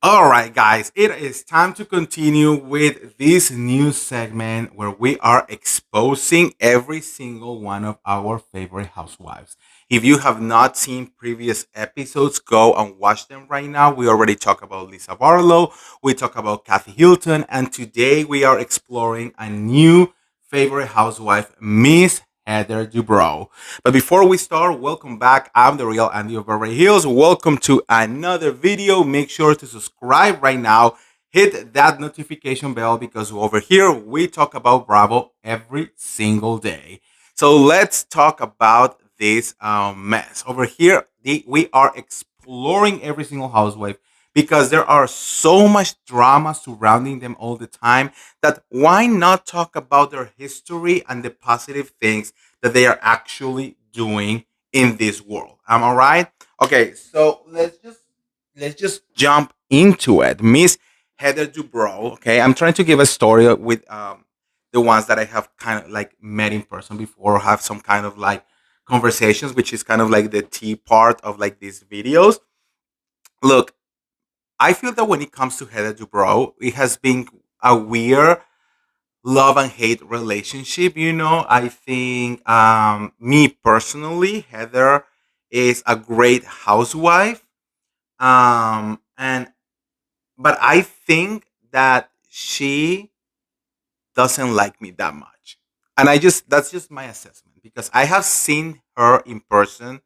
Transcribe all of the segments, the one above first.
All right, guys, it is time to continue with this new segment where we are exposing every single one of our favorite housewives. If you have not seen previous episodes, go and watch them right now. We already talked about Lisa Barlow, we talked about Kathy Hilton, and today we are exploring a new favorite housewife, Miss Heather Dubrow. But before we start, welcome back. I'm the real Andy of Beverly Hills. Welcome to another video. Make sure to subscribe right now. Hit that notification bell because over here we talk about Bravo every single day. So let's talk about this mess. Over here, we are exploring every single housewife because there are so much drama surrounding them all the time that why not talk about their history and the positive things that they are actually doing in this world. Am I right? Okay, so let's just jump into it. Miss Heather Dubrow. Okay, I'm trying to give a story with the ones that I have kind of like met in person before, or have some kind of like conversations, which is kind of like the tea part of like these videos. Look, I feel that when it comes to Heather Dubrow, it has been a weird love and hate relationship. I think me personally, Heather is a great housewife. And but I think that she doesn't like me that much. And that's just my assessment because I have seen her in person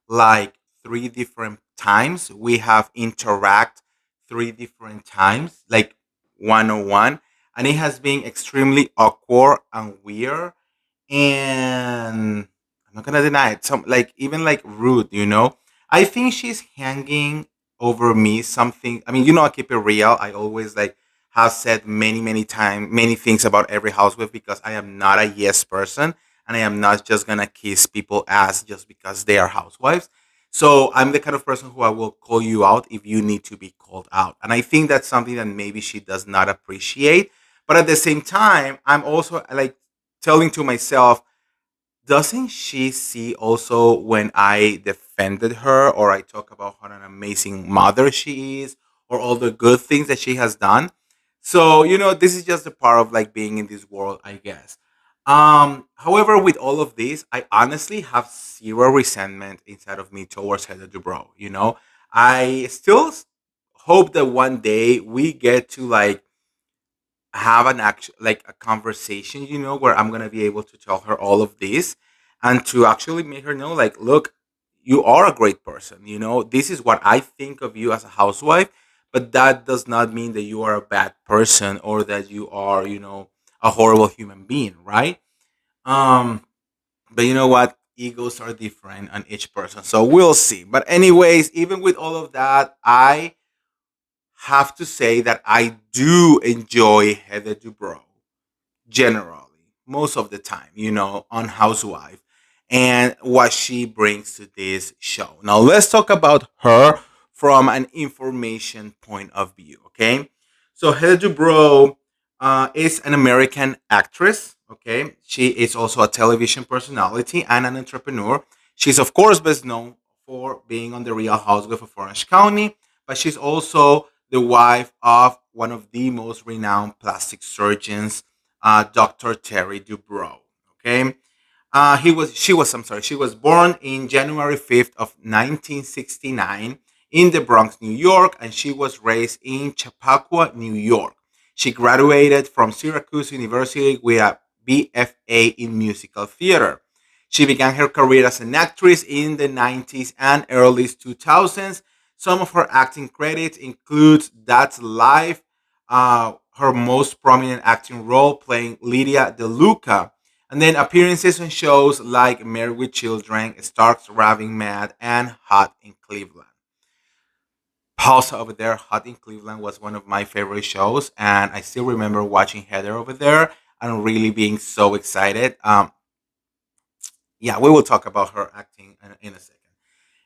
like three different times. We have interact three different times, like one on one, and it has been extremely awkward and weird. And I'm not gonna deny it. Some like even like rude, I think she's hanging over me something. I mean, I keep it real. I always like have said many, many times many things about every housewife because I am not a yes person and I am not just gonna kiss people ass just because they are housewives. So I'm the kind of person who I will call you out if you need to be called out. And I think that's something that maybe she does not appreciate. But at the same time, I'm also like telling to myself, doesn't she see also when I defended her or I talk about what an amazing mother she is or all the good things that she has done? So, this is just a part of like being in this world, I guess. However, with all of this, I honestly have zero resentment inside of me towards Heather Dubrow. I still hope that one day we get to like have an actual like a conversation, where I'm gonna be able to tell her all of this and to actually make her know, like, look, you are a great person. This is what I think of you as a housewife, but that does not mean that you are a bad person or that you are, a horrible human being, right? Um, but you know what? Egos are different on each person, so we'll see. But anyways, even with all of that, I have to say that I do enjoy Heather Dubrow generally, most of the time, on Housewife and what she brings to this show. Now, let's talk about her from an information point of view, okay? So, Heather Dubrow is an American actress, okay? She is also a television personality and an entrepreneur. She's, of course, best known for being on The Real Housewives of Orange County, but she's also the wife of one of the most renowned plastic surgeons, Dr. Terry Dubrow. Okay, she was born in January 5th of 1969 in the Bronx, New York, and she was raised in Chappaqua, New York. She graduated from Syracuse University with a BFA in musical theater. She began her career as an actress in the 90s and early 2000s. Some of her acting credits include That's Life, her most prominent acting role playing Lydia DeLuca, and then appearances on shows like Married with Children, Starks Raving Mad, and Hot in Cleveland. Pause over there. Hot in Cleveland was one of my favorite shows, and I still remember watching Heather over there and really being so excited. Yeah, we will talk about her acting in a second.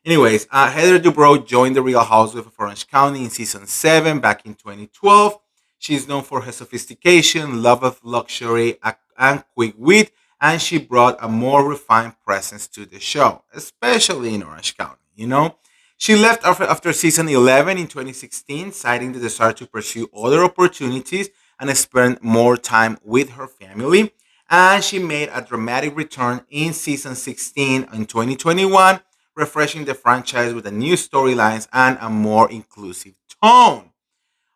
Anyways, Heather Dubrow joined the Real Housewives of Orange County in season 7 back in 2012. She's known for her sophistication, love of luxury, and quick wit, and she brought a more refined presence to the show, especially in Orange County. She left after season 11 in 2016, citing the desire to pursue other opportunities and spend more time with her family. And she made a dramatic return in season 16 in 2021, refreshing the franchise with a new storylines and a more inclusive tone.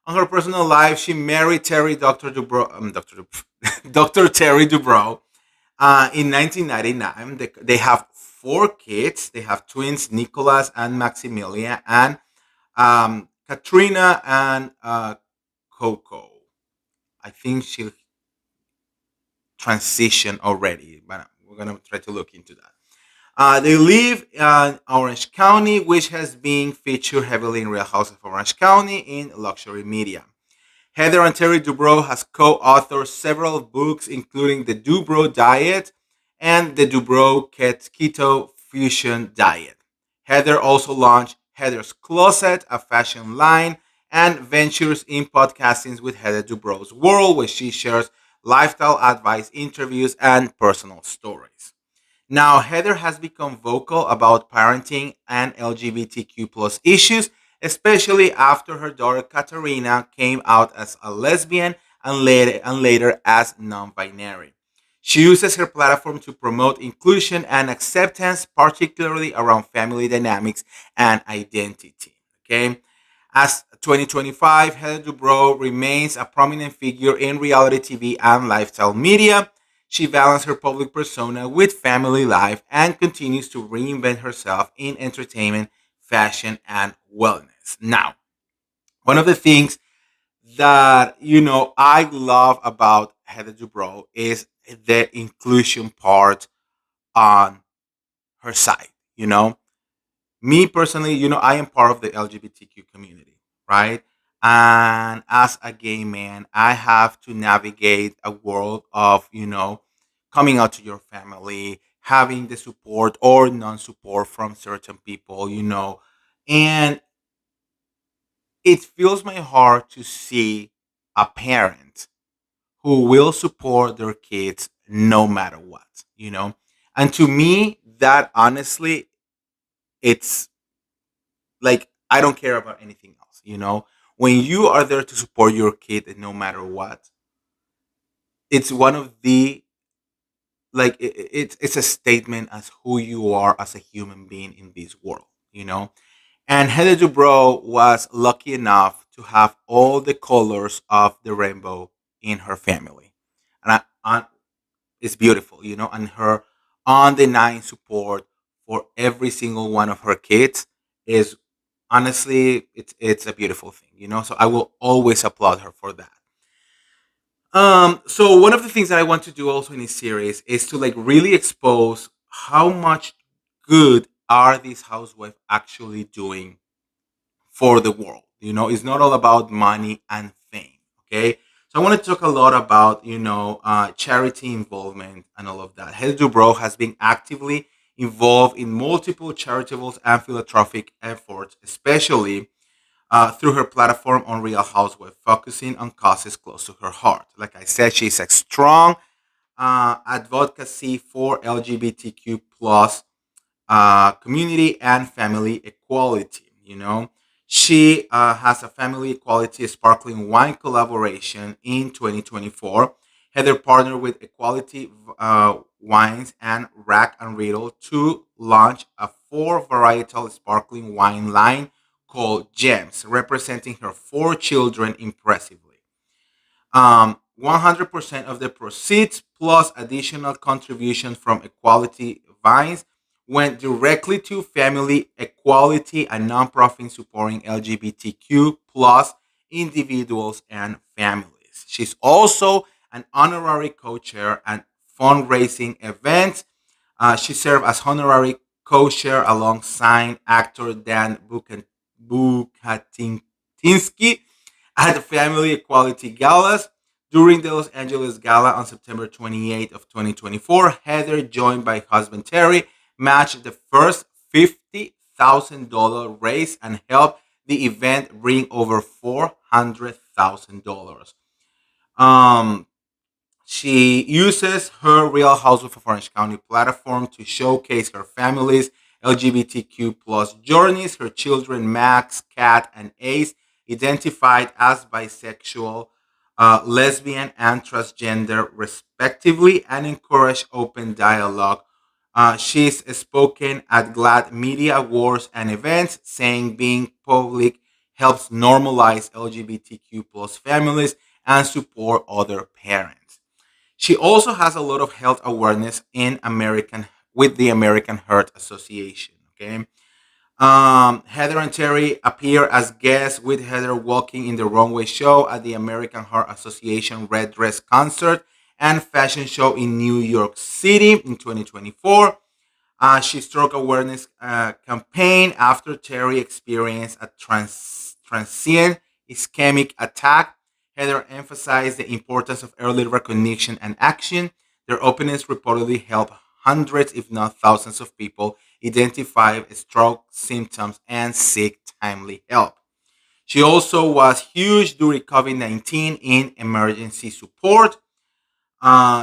On her personal life, she married Terry Dr. Dubrow, Dr. Terry Dubrow in 1999. They have four kids. They have twins, Nicholas and Maximilian, and Katrina and Coco. I think she'll transition already, but we're gonna try to look into that. They live in Orange County, which has been featured heavily in Real House of Orange County in luxury media. Heather and Terry Dubrow has co-authored several books, including The Dubrow Diet and The Dubrow Keto Fusion Diet. Heather also launched Heather's Closet, a fashion line, and ventures in podcastings with Heather Dubrow's World, where she shares lifestyle advice, interviews, and personal stories. Now, Heather has become vocal about parenting and LGBTQ plus issues, especially after her daughter Katarina came out as a lesbian and later as non-binary. She uses her platform to promote inclusion and acceptance, particularly around family dynamics and identity. Okay. As 2025, Heather Dubrow remains a prominent figure in reality TV and lifestyle media. She balances her public persona with family life and continues to reinvent herself in entertainment, fashion, and wellness. Now, one of the things that I love about Heather Dubrow is the inclusion part on her side. Me personally, I am part of the LGBTQ community, right? And as a gay man, I have to navigate a world of, coming out to your family, having the support or non support from certain people, and it fills my heart to see a parent who will support their kids no matter what, And to me, that honestly, it's like I don't care about anything else. When you are there to support your kid no matter what, it's one of the it's a statement as who you are as a human being in this world. And Heather Dubrow was lucky enough to have all the colors of the rainbow in her family, and it's beautiful. And her undenying support for every single one of her kids is honestly it's a beautiful thing. So I will always applaud her for that. So one of the things that I want to do also in this series is to like really expose how much good are these housewives actually doing for the world. It's not all about money and fame. Okay. So I want to talk a lot about, charity involvement and all of that. Heather Dubrow has been actively involved in multiple charitable and philanthropic efforts, especially through her platform on Real Housewives, focusing on causes close to her heart. Like I said, she's a strong advocacy for LGBTQ plus community and family equality. She has a family equality sparkling wine collaboration in 2024. Heather partnered with Equality Wines and Rack and Riddle to launch a four varietal sparkling wine line called Gems, representing her four children impressively. 100% of the proceeds plus additional contributions from Equality Vines went directly to family equality and nonprofit supporting LGBTQ plus individuals and families. She's also an honorary co-chair and fundraising events. She served as honorary co-chair alongside actor Dan Bukatinsky at the Family Equality Galas. During the Los Angeles Gala on September 28th of 2024, Heather, joined by husband Terry, matched the first $50,000 raise and helped the event bring over $400,000. Um, she uses her Real Housewives of Orange County platform to showcase her family's LGBTQ plus journeys. Her children, Max, Kat, and Ace, identified as bisexual, lesbian, and transgender, respectively, and encourage open dialogue. She's spoken at GLAAD Media Awards and events, saying being public helps normalize LGBTQ plus families and support other parents. She also has a lot of health awareness in American with the American Heart Association. Okay. Heather and Terry appear as guests with Heather walking in the runway show at the American Heart Association Red Dress concert and fashion show in New York City in 2024. She stroke awareness campaign after Terry experienced a transient ischemic attack. Heather emphasized the importance of early recognition and action. Their openness reportedly helped hundreds, if not thousands, of people identify stroke symptoms and seek timely help. She also was huge during COVID 19 in emergency support.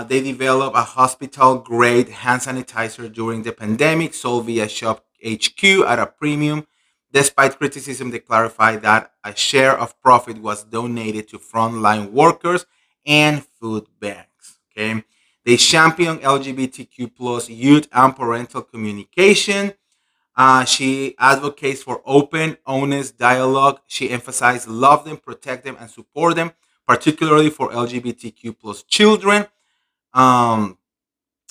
They developed a hospital grade hand sanitizer during the pandemic, sold via Shop HQ at a premium. Despite criticism, they clarified that a share of profit was donated to frontline workers and food banks. Okay, they champion LGBTQ plus youth and parental communication. She advocates for open, honest dialogue. She emphasized love them, protect them, and support them, particularly for LGBTQ plus children. Um,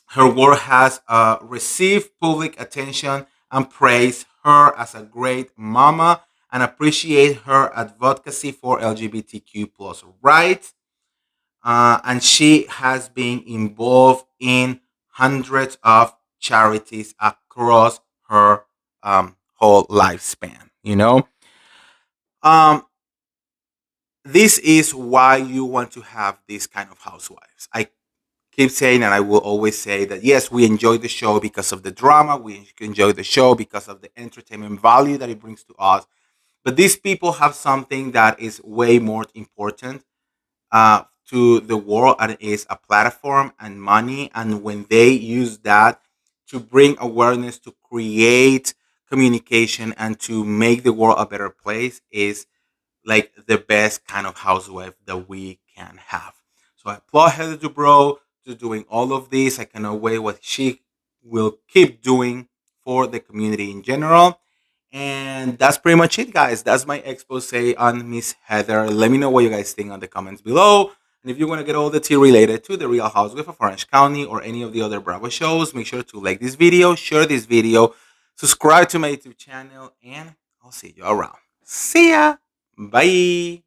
Her work has received public attention and praise her as a great mama and appreciate her advocacy for LGBTQ plus rights. And she has been involved in hundreds of charities across her whole lifespan. Um, this is why you want to have this kind of housewives. I keep saying, and I will always say that yes, we enjoy the show because of the drama. We enjoy the show because of the entertainment value that it brings to us. But these people have something that is way more important to the world, and it is a platform and money. And when they use that to bring awareness, to create communication, and to make the world a better place, is like the best kind of housewife that we can have. So I applaud Heather Dubrow to doing all of this. I cannot wait what she will keep doing for the community in general. And that's pretty much it, guys. That's my expose on Miss Heather. Let me know what you guys think on the comments below. And if you want to get all the tea related to the Real Housewife of Orange County or any of the other Bravo shows, make sure to like this video, share this video, subscribe to my YouTube channel, and I'll see you around. See ya! Bye.